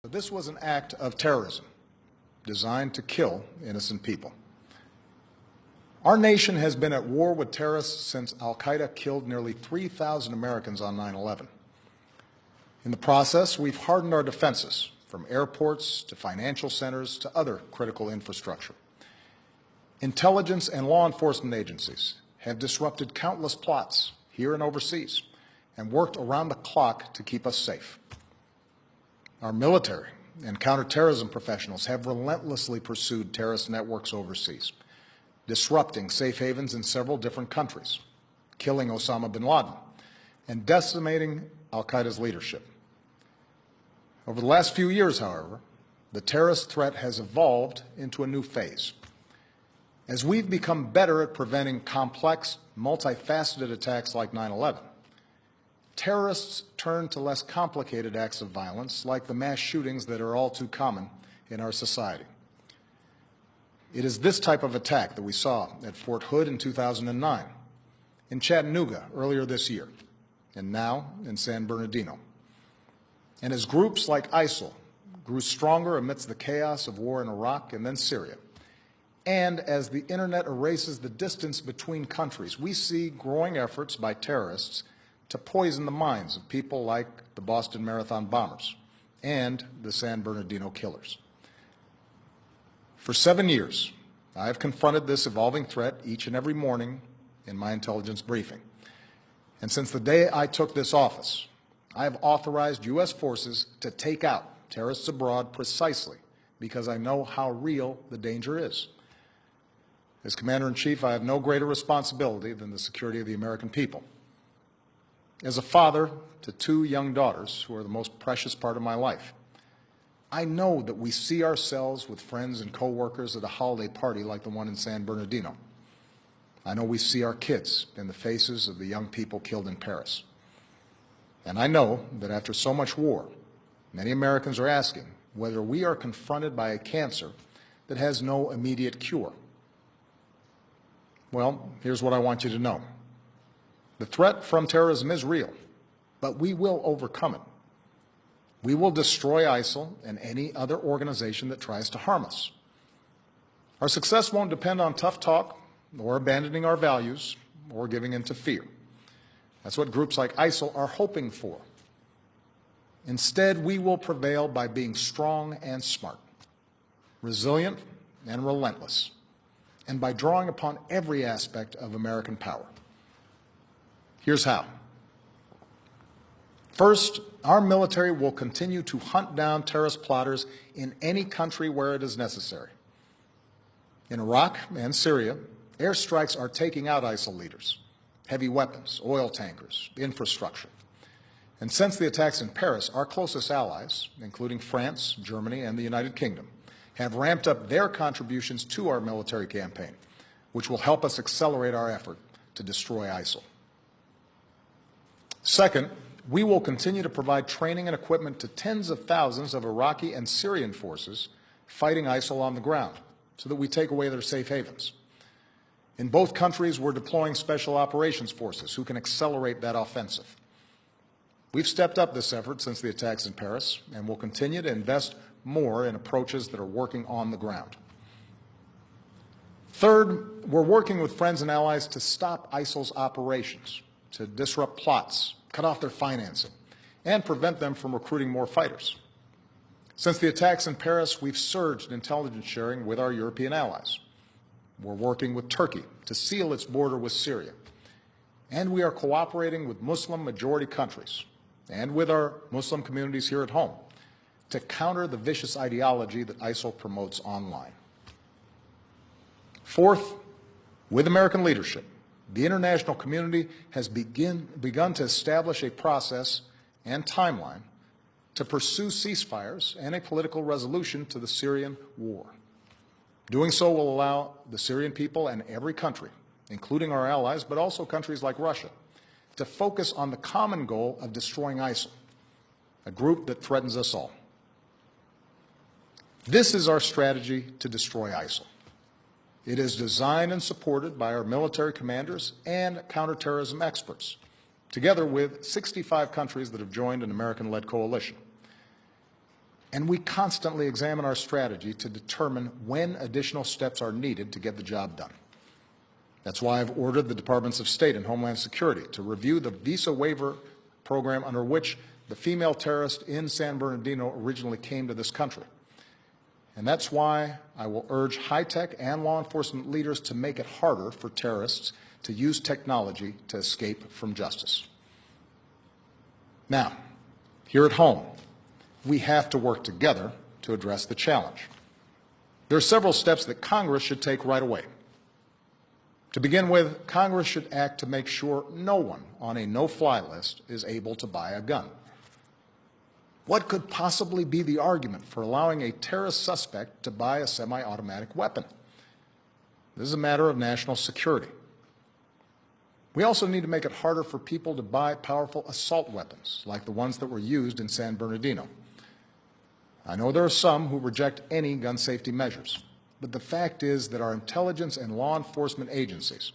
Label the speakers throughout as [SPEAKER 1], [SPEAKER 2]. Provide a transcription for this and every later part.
[SPEAKER 1] This was an act of terrorism designed to kill innocent people. Our nation has been at war with terrorists since al-Qaeda killed nearly 3,000 Americans on 9/11. In the process, we've hardened our defenses, from airports to financial centers to other critical infrastructure. Intelligence and law enforcement agencies have disrupted countless plots here and overseas and worked around the clock to keep us safe. Our military and counterterrorism professionals have relentlessly pursued terrorist networks overseas, disrupting safe havens in several different countries, killing Osama bin Laden, and decimating al-Qaeda's leadership. Over the last few years, however, the terrorist threat has evolved into a new phase. As we've become better at preventing complex, multifaceted attacks like 9/11, terrorists turn to less complicated acts of violence like the mass shootings that are all too common in our society. It is this type of attack that we saw at Fort Hood in 2009, in Chattanooga earlier this year, and now in San Bernardino. And as groups like ISIL grew stronger amidst the chaos of war in Iraq and then Syria, and as the internet erases the distance between countries, we see growing efforts by terrorists to poison the minds of people like the Boston Marathon bombers and the San Bernardino killers. For 7 years, I have confronted this evolving threat each and every morning in my intelligence briefing. And since the day I took this office, I have authorized U.S. forces to take out terrorists abroad precisely because I know how real the danger is. As Commander-in-Chief, I have no greater responsibility than the security of the American people. As a father to 2 young daughters who are the most precious part of my life, I know that we see ourselves with friends and coworkers at a holiday party like the one in San Bernardino. I know we see our kids in the faces of the young people killed in Paris. And I know that after so much war, many Americans are asking whether we are confronted by a cancer that has no immediate cure. Well, here's what I want you to know. The threat from terrorism is real, but we will overcome it. We will destroy ISIL and any other organization that tries to harm us. Our success won't depend on tough talk or abandoning our values or giving in to fear. That's what groups like ISIL are hoping for. Instead, we will prevail by being strong and smart, resilient and relentless, and by drawing upon every aspect of American power. Here's how. First, our military will continue to hunt down terrorist plotters in any country where it is necessary. In Iraq and Syria, airstrikes are taking out ISIL leaders, heavy weapons, oil tankers, infrastructure. And since the attacks in Paris, our closest allies, including France, Germany, and the United Kingdom, have ramped up their contributions to our military campaign, which will help us accelerate our effort to destroy ISIL. Second, we will continue to provide training and equipment to tens of thousands of Iraqi and Syrian forces fighting ISIL on the ground so that we take away their safe havens. In both countries, we're deploying special operations forces who can accelerate that offensive. We've stepped up this effort since the attacks in Paris and will continue to invest more in approaches that are working on the ground. Third, we're working with friends and allies to stop ISIL's operations, to disrupt plots, cut off their financing, and prevent them from recruiting more fighters. Since the attacks in Paris, we've surged intelligence sharing with our European allies. We're working with Turkey to seal its border with Syria. And we are cooperating with Muslim-majority countries and with our Muslim communities here at home to counter the vicious ideology that ISIL promotes online. Fourth, with American leadership, the international community has begun to establish a process and timeline to pursue ceasefires and a political resolution to the Syrian war. Doing so will allow the Syrian people and every country, including our allies, but also countries like Russia, to focus on the common goal of destroying ISIL, a group that threatens us all. This is our strategy to destroy ISIL. It is designed and supported by our military commanders and counterterrorism experts, together with 65 countries that have joined an American-led coalition. And we constantly examine our strategy to determine when additional steps are needed to get the job done. That's why I've ordered the Departments of State and Homeland Security to review the visa waiver program under which the female terrorist in San Bernardino originally came to this country. And that's why I will urge high-tech and law enforcement leaders to make it harder for terrorists to use technology to escape from justice. Now, here at home, we have to work together to address the challenge. There are several steps that Congress should take right away. To begin with, Congress should act to make sure no one on a no-fly list is able to buy a gun. What could possibly be the argument for allowing a terrorist suspect to buy a semi-automatic weapon? This is a matter of national security. We also need to make it harder for people to buy powerful assault weapons, like the ones that were used in San Bernardino. I know there are some who reject any gun safety measures, but the fact is that our intelligence and law enforcement agencies,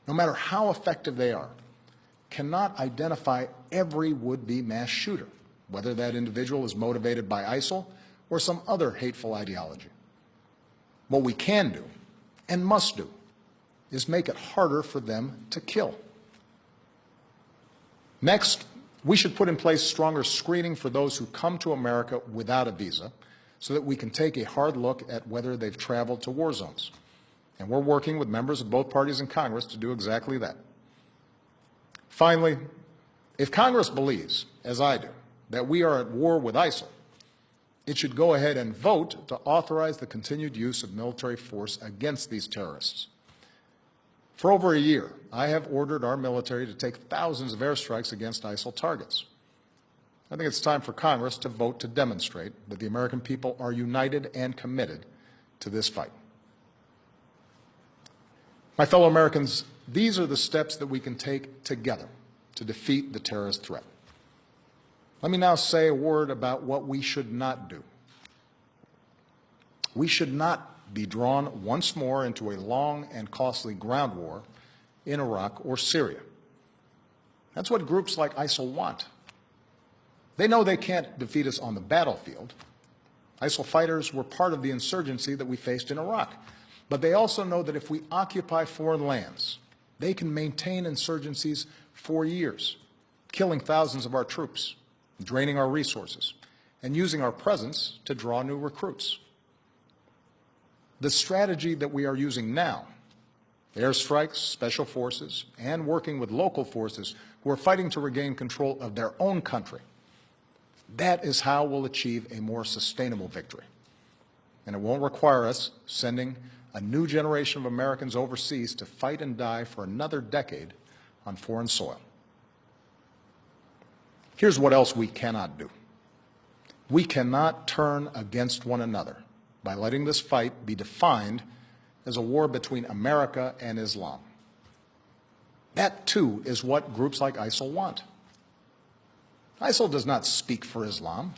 [SPEAKER 1] no matter how effective they are, cannot identify every would-be mass shooter, whether that individual is motivated by ISIL or some other hateful ideology. What we can do, and must do, is make it harder for them to kill. Next, we should put in place stronger screening for those who come to America without a visa so that we can take a hard look at whether they've traveled to war zones. And we're working with members of both parties in Congress to do exactly that. Finally, if Congress believes, as I do, that we are at war with ISIL, it should go ahead and vote to authorize the continued use of military force against these terrorists. For over a year, I have ordered our military to take thousands of airstrikes against ISIL targets. I think it's time for Congress to vote to demonstrate that the American people are united and committed to this fight. My fellow Americans, these are the steps that we can take together to defeat the terrorist threat. Let me now say a word about what we should not do. We should not be drawn once more into a long and costly ground war in Iraq or Syria. That's what groups like ISIL want. They know they can't defeat us on the battlefield. ISIL fighters were part of the insurgency that we faced in Iraq. But they also know that if we occupy foreign lands, they can maintain insurgencies for years, killing thousands of our troops, draining our resources, and using our presence to draw new recruits. The strategy that we are using now, airstrikes, special forces, and working with local forces who are fighting to regain control of their own country, that is how we'll achieve a more sustainable victory. And it won't require us sending a new generation of Americans overseas to fight and die for another decade on foreign soil. Here's what else we cannot do. We cannot turn against one another by letting this fight be defined as a war between America and Islam. That, too, is what groups like ISIL want. ISIL does not speak for Islam.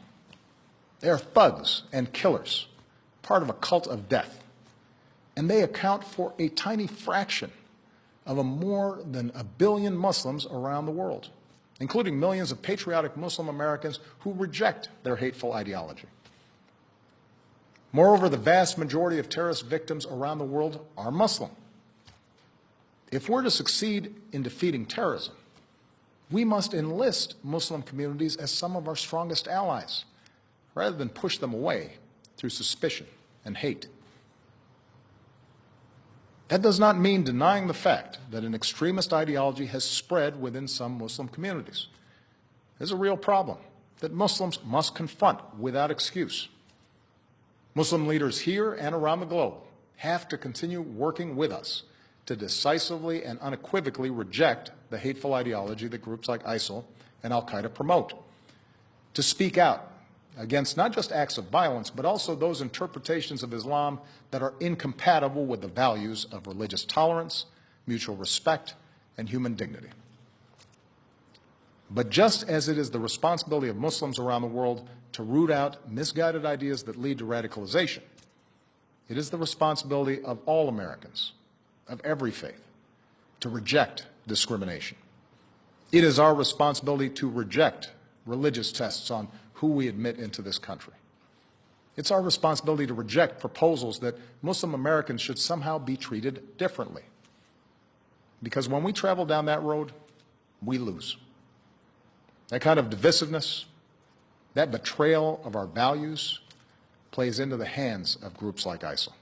[SPEAKER 1] They are thugs and killers, part of a cult of death. And they account for a tiny fraction of more than 1 billion Muslims around the world, including millions of patriotic Muslim Americans who reject their hateful ideology. Moreover, the vast majority of terrorist victims around the world are Muslim. If we're to succeed in defeating terrorism, we must enlist Muslim communities as some of our strongest allies, rather than push them away through suspicion and hate. That does not mean denying the fact that an extremist ideology has spread within some Muslim communities. There's a real problem that Muslims must confront without excuse. Muslim leaders here and around the globe have to continue working with us to decisively and unequivocally reject the hateful ideology that groups like ISIL and al-Qaeda promote, to speak out against not just acts of violence, but also those interpretations of Islam that are incompatible with the values of religious tolerance, mutual respect, and human dignity. But just as it is the responsibility of Muslims around the world to root out misguided ideas that lead to radicalization, it is the responsibility of all Americans, of every faith, to reject discrimination. It is our responsibility to reject religious tests on who we admit into this country. It's our responsibility to reject proposals that Muslim Americans should somehow be treated differently. Because when we travel down that road, we lose. That kind of divisiveness, that betrayal of our values, plays into the hands of groups like ISIL.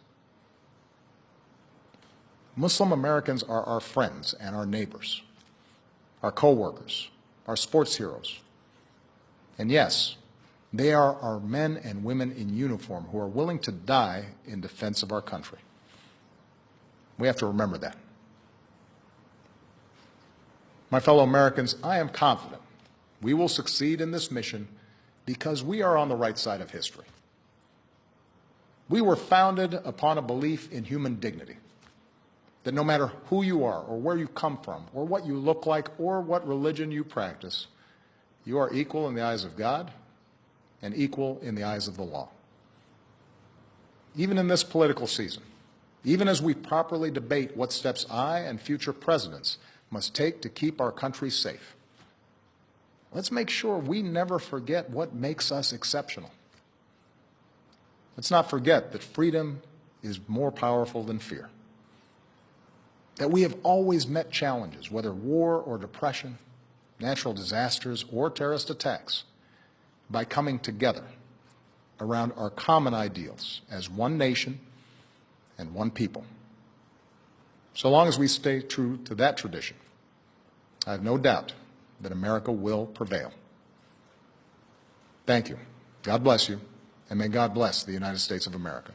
[SPEAKER 1] Muslim Americans are our friends and our neighbors, our co-workers, our sports heroes. And yes, they are our men and women in uniform who are willing to die in defense of our country. We have to remember that. My fellow Americans, I am confident we will succeed in this mission because we are on the right side of history. We were founded upon a belief in human dignity, that no matter who you are or where you come from or what you look like or what religion you practice, you are equal in the eyes of God and equal in the eyes of the law. Even in this political season, even as we properly debate what steps I and future presidents must take to keep our country safe, let's make sure we never forget what makes us exceptional. Let's not forget that freedom is more powerful than fear, that we have always met challenges, whether war or depression, natural disasters or terrorist attacks, by coming together around our common ideals as one nation and one people. So long as we stay true to that tradition, I have no doubt that America will prevail. Thank you. God bless you, and may God bless the United States of America.